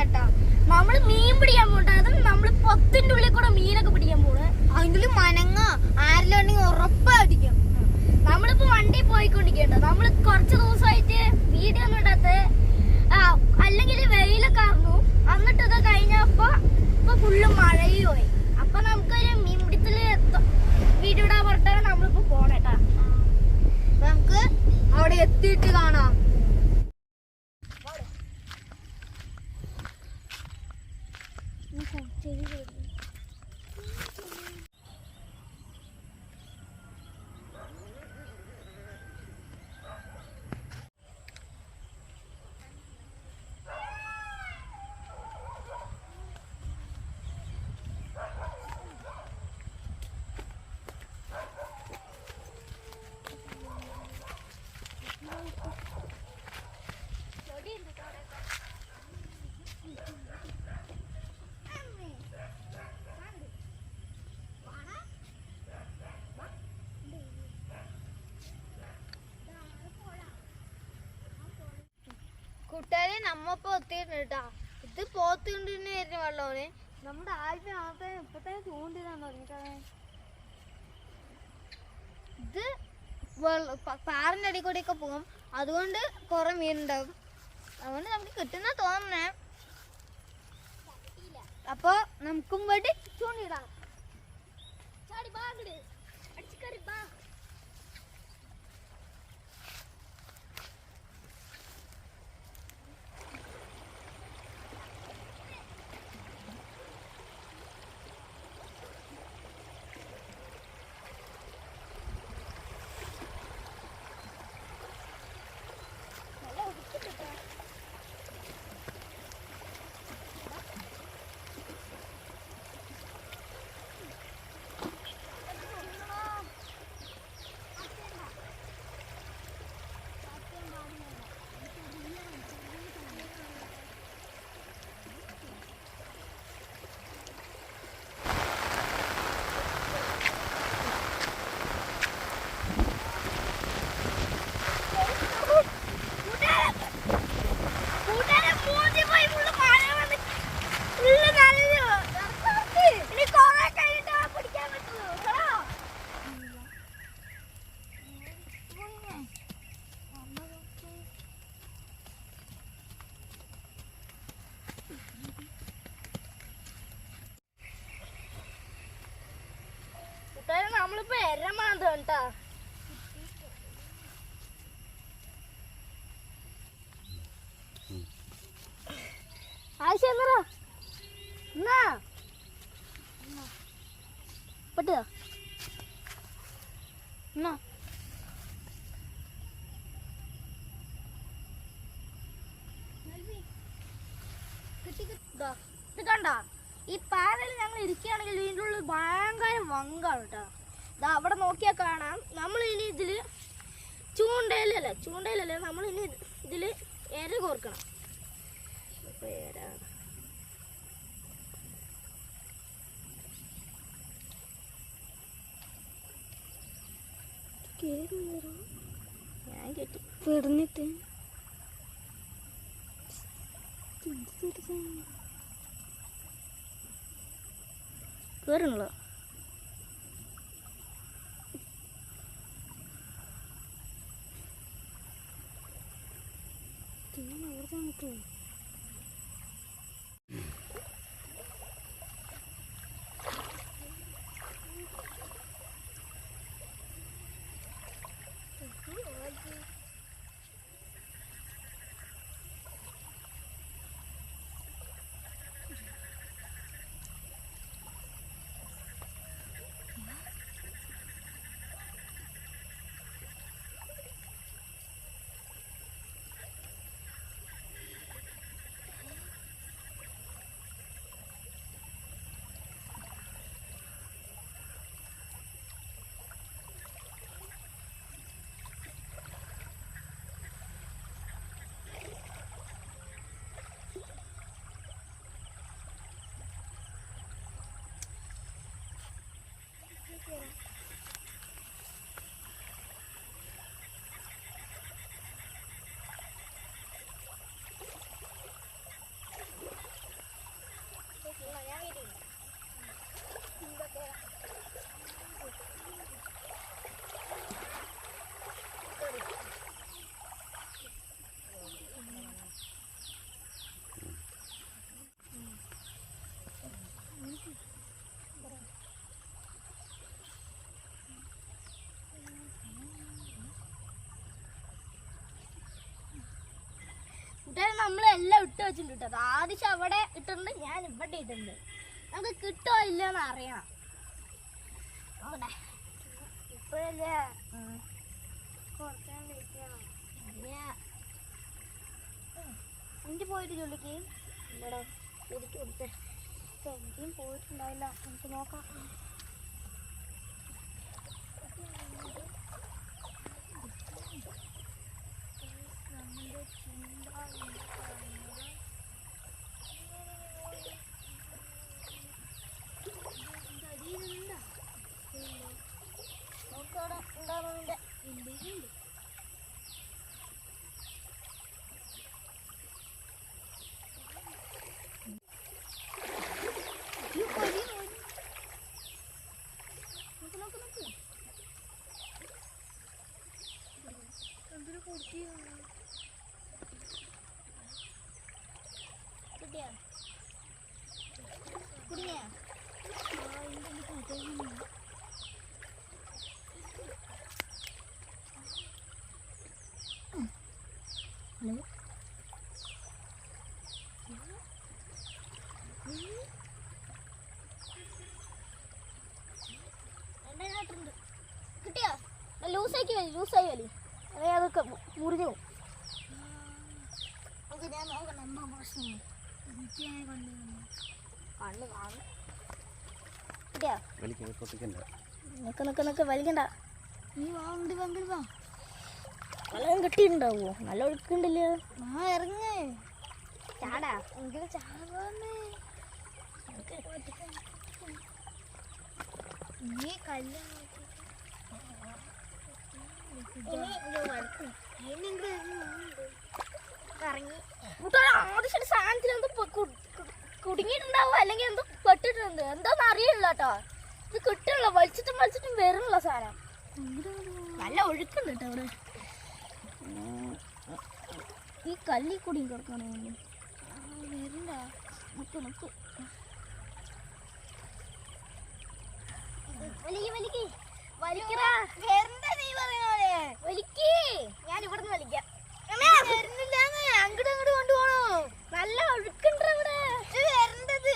കേട്ടാ. നമ്മള് മീൻ പിടിക്കാൻ പോട്ടെ, അതും നമ്മള് പൊത്തിന്റെ ഉള്ളിൽ കൂടെ മീനൊക്കെ പിടിക്കാൻ പോണേ. അതിനുള്ളിൽ മനങ്ങ ആരെല്ലാം ഉണ്ടെങ്കിൽ ഉറപ്പായിരിക്കും. നമ്മളിപ്പോ വണ്ടി പോയിക്കൊണ്ടിരിക്കട്ടോ. നമ്മള് കുറച്ച് ദിവസമായിട്ട് വീഡിയോ ഒന്നും ഇടാത്ത, അല്ലെങ്കിൽ വെയിലൊക്കെ ആയിരുന്നു. എന്നിട്ട് ഇത് കഴിഞ്ഞപ്പോ ഇപ്പൊ ഫുള്ള് മഴയും പോയി. അപ്പൊ നമുക്കൊരു മീൻ പിടിത്തല് വീഡിയോ ഇടാൻ പറഞ്ഞിട്ടാണ് നമ്മളിപ്പോ പോണേട്ടാ. നമുക്ക് അവിടെ എത്തിയിട്ട് കാണാം. കൂട്ടുകാരെ നമ്മപ്പോ എത്തിയിട്ടുണ്ട് കേട്ടാ. ഇത് പോത്തുകൊണ്ടിരുന്ന വരുന്ന വെള്ളമാണ്. നമ്മുടെ ആദ്യം ആദ്യം ഇപ്പത്തന്നെ ചൂണ്ടിതാന്ന് പറഞ്ഞിട്ടാണ്. ഇത് പാറിന്റെ അടി കൂടെയൊക്കെ പോകും. അതുകൊണ്ട് കുറെ മീനുണ്ടാവും. അതുകൊണ്ട് നമുക്ക് കിട്ടുന്ന തോന്നണേ. അപ്പൊ നമുക്കും വേണ്ടി ചൂണ്ടിടാം. നമ്മളിപ്പോ എരമാന്ത കേട്ടാ. ആവശ്യം എന്നാ പറ്റുക എന്നാ ഇത് കണ്ട. ഈ പാറയിൽ ഞങ്ങൾ ഇരിക്കുകയാണെങ്കിൽ ഇതിൻ്റെ ഉള്ളിൽ ഭയങ്കര വങ്കാണ് കേട്ടോ. ഇതാ അവിടെ നോക്കിയാൽ കാണാം. നമ്മൾ ഇനി ഇതില് ചൂണ്ടയിലല്ലേ നമ്മൾ ഇനി ഇതില് എര കോർക്കണം. ഞാൻ കെട്ടി പെടുന്നിട്ട് കേറണല്ലോ. എല്ലാം ഇട്ട് വെച്ചിട്ടുണ്ട് കേട്ടോ. ആദിശ അവിടെ ഇട്ടിട്ടുണ്ട്, ഞാൻ ഇവിടെ ഇട്ടിട്ടുണ്ട്. നമുക്ക് കിട്ടോ ഇല്ലെന്ന് അറിയണം. നോക്കട്ടെ ഇപ്പോഴല്ലേ എനിക്ക് പോയിട്ട് ജോലിക്ക് ഇവിടെ ശരിക്കും കൊടുത്തേ എനിക്കും പോയിട്ടുണ്ടാവില്ല. നമുക്ക് നോക്കാം. കിട്ടിയോ? ലൂസാക്കി വലി, ലൂസായി വലി. അതൊക്കെ മുറിഞ്ഞു പോകും. ഞാൻ നോക്കണം എന്താ പ്രശ്നം. കണ്ണ് കാണും. കിട്ടിയോ? നിക്ക് വലിക്കണ്ട. നീ വാങ്ങി പങ്കിട് വാ. വെള്ളം കിട്ടിയിട്ടുണ്ടാവോ? നല്ല ഒഴുക്കുണ്ടല്ലോ. ആ ഇറങ്ങ് ചാടാ. എങ്കിലും ചാടാന്നേ. നീ കല്യാണം ഇറങ്ങി ആദ്യം സാധനത്തിൽ എന്തോ കുടുങ്ങിയിട്ടുണ്ടാവും, അല്ലെങ്കിൽ എന്തോ പെട്ടിട്ടുണ്ട്. എന്താന്ന് അറിയില്ല കേട്ടോ. ഇത് കിട്ടണില്ല, വലിച്ചിട്ടും വരുന്നില്ല സാധനം. നല്ല ഒഴുക്കുണ്ട് കേട്ടോ അവിടെ. ഈ കല്ലി കൂടി കിടക്കണോ? വരണ്ട. നോക്ക് ഞാൻ ഇവിടുന്ന് വലിക്കാം. അങ്ങോട്ട് കൊണ്ടുപോകണോ? നല്ല ഒഴുക്കുണ്ട് ഇവിടെ. വരണ്ടത്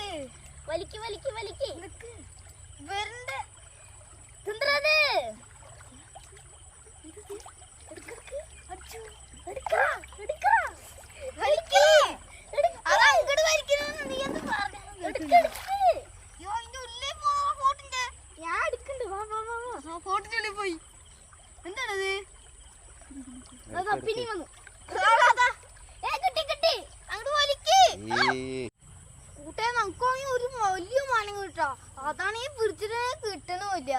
വലിക്ക് വരണ്ട. തിന്തത് ഫോട്ടിനുള്ളിൽ പോയി. എന്താണത്? പിന്നെ വന്നു. കിട്ടി അങ്ങോട്ട് വലിക്ക്. കൂട്ടേ നമുക്കാണെങ്കിൽ ഒരു വലിയ മണി കിട്ടാ. അതാണ് ഈ പിടിച്ചിട്ട് കിട്ടണില്ല.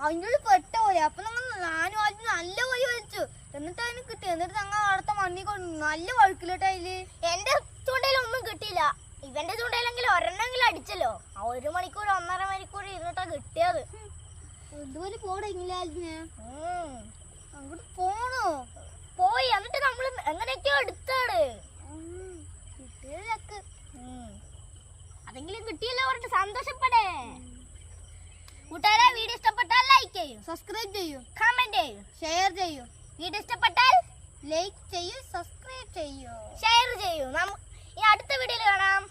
അതിനുള്ളിൽ പെട്ട പോലെ. അപ്പൊ നമ്മൾ നാനും ആദ്യം നല്ല പോലെ വലിച്ചു. എന്നിട്ട് അതിന് കിട്ടി. എന്നിട്ട് ഞങ്ങൾ അടുത്ത മണ്ണി കൊണ്ട് നല്ല വഴുക്കിലോട്ട് അതില്. എന്റെ ചൂണ്ടയിലൊന്നും കിട്ടിയില്ല. ഇവന്റെ ചൂണ്ടയിലെങ്കിലും ഒരെണ്ണെങ്കിലും അടിച്ചല്ലോ. 1 മണിക്കൂർ 1.5 മണിക്കൂർ ഇരുന്നിട്ടാ കിട്ടിയത്. ഇതുപോലെ പോടെങ്കിലേ അങ്ങോട്ട് പോണോ? പോയി. എന്നിട്ട് നമ്മള് എങ്ങനെയൊക്കെയോ എടുത്താണ്. കിട്ടിയതൊക്കെ അതെങ്കിലും കിട്ടിയല്ലോ പറഞ്ഞിട്ട് സന്തോഷപ്പെടേ. കൂട്ടുകാരെ, വീഡിയോ ഇഷ്ടപ്പെട്ടാൽ ലൈക്ക് ചെയ്യൂ, സബ്സ്ക്രൈബ് ചെയ്യൂ, കമന്റ് ചെയ്യൂ, ഷെയർ ചെയ്യൂ. വീഡിയോ ഇഷ്ടപ്പെട്ടാൽ ലൈക്ക് ചെയ്യൂ, സബ്സ്ക്രൈബ് ചെയ്യൂ, ഷെയർ ചെയ്യൂ. ഇനി അടുത്ത വീഡിയോയിൽ കാണാം.